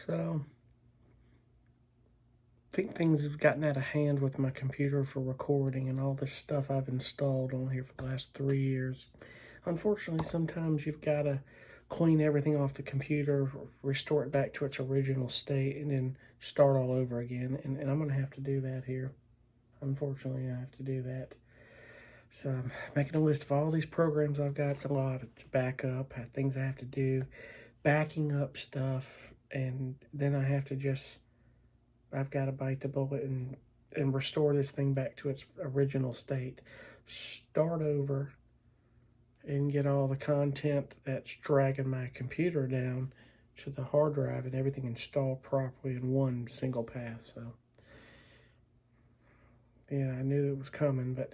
So, I think things have gotten out of hand with my computer for recording and all this stuff I've installed on here for the last 3 years. Unfortunately, sometimes you've got to clean everything off the computer, restore it back to its original state, and then start all over again. And I'm going to have to do that here. Unfortunately, I have to do that. So I'm making a list of all these programs I've got. It's a lot to back up, things I have to do, backing up stuff, and then I have to I've got to bite the bullet and restore this thing back to its original state. Start over and get all the content that's dragging my computer down to the hard drive and everything installed properly in one single path. So, yeah, I knew it was coming, but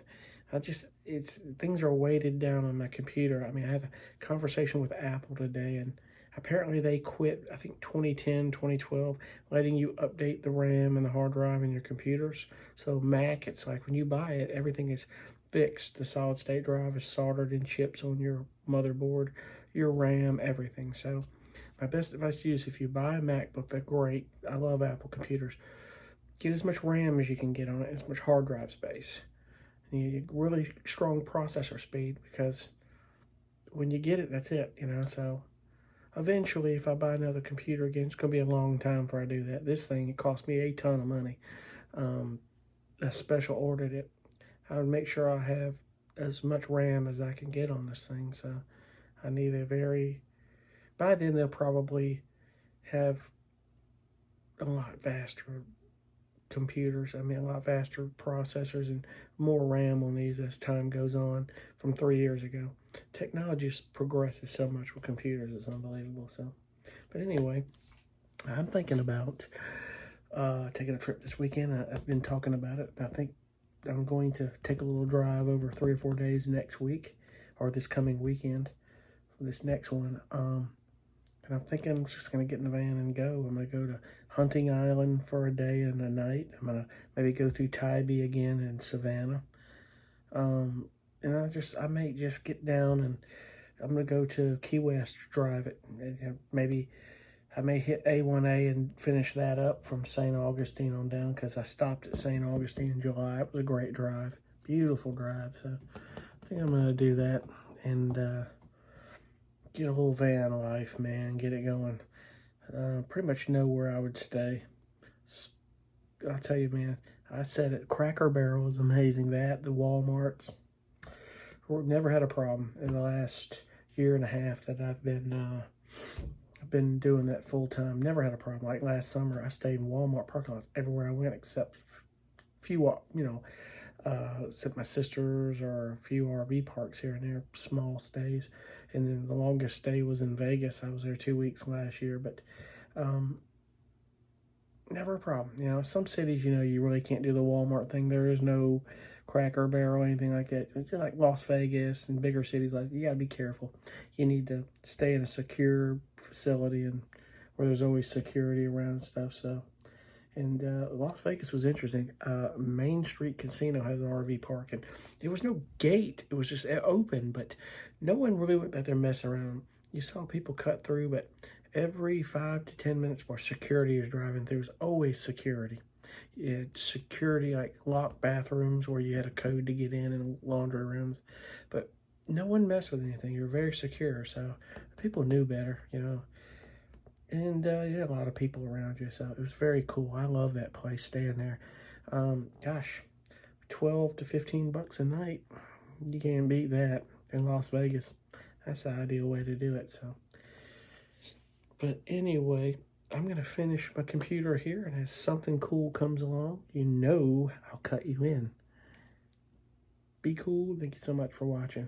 things are weighted down on my computer. I mean, I had a conversation with Apple today, and apparently they quit, I think 2010, 2012, letting you update the RAM and the hard drive in your computers. So Mac, it's like when you buy it, everything is fixed. The solid state drive is soldered in chips on your motherboard, your RAM, everything. So my best advice to you is if you buy a MacBook, they're great. I love Apple computers. Get as much RAM as you can get on it, as much hard drive space. And you need really strong processor speed, because when you get it, that's it, so eventually, if I buy another computer again, it's going to be a long time before I do that. This thing, it cost me a ton of money. I special ordered it. I would make sure I have as much RAM as I can get on this thing. So I need by then they'll probably have a lot faster computers. I mean, a lot faster processors and more RAM on these as time goes on from 3 years ago. Technology just progresses so much with computers, it's unbelievable. So, but anyway, I'm thinking about taking a trip this weekend. I've been talking about it. I think I'm going to take a little drive over 3 or 4 days next week, or this coming weekend, for this next one. And I'm thinking I'm just going to get in the van and go. I'm going to go to Hunting Island for a day and a night. I'm going to maybe go through Tybee again in Savannah. And I may just get down and I'm going to go to Key West, drive it. And maybe I may hit A1A and finish that up from St. Augustine on down, because I stopped at St. Augustine in July. It was a great drive, beautiful drive. So I think I'm going to do that and get a little van life, man, get it going. Pretty much know where I would stay. I'll tell you, man, I said it, Cracker Barrel is amazing. The Walmarts, never had a problem in the last year and a half that I've been doing that full time. Never had a problem. Like last summer, I stayed in Walmart parking lots everywhere I went, except few, except my sister's, or a few RV parks here and there, small stays. And then the longest stay was in Vegas. I was there 2 weeks last year, but never a problem. Some cities, you really can't do the Walmart thing. There is no Cracker Barrel or anything like that. It's like Las Vegas and bigger cities, like, you got to be careful. You need to stay in a secure facility and where there's always security around and stuff. So, and Las Vegas was interesting. Main Street Casino has an RV park, and there was no gate. It was just open, but no one really went back there messing around. You saw people cut through, but every 5 to 10 minutes where security is driving through, was always security. You had security, like locked bathrooms where you had a code to get in, and laundry rooms, but no one messed with anything. You're very secure, so people knew better, and you had a lot of people around you, so it was very cool. I love that place, staying there. Gosh, $12 to $15 a night. You can't beat that in Las Vegas. That's the ideal way to do it. So, but anyway, I'm going to finish my computer here, and as something cool comes along, I'll cut you in. Be cool. Thank you so much for watching.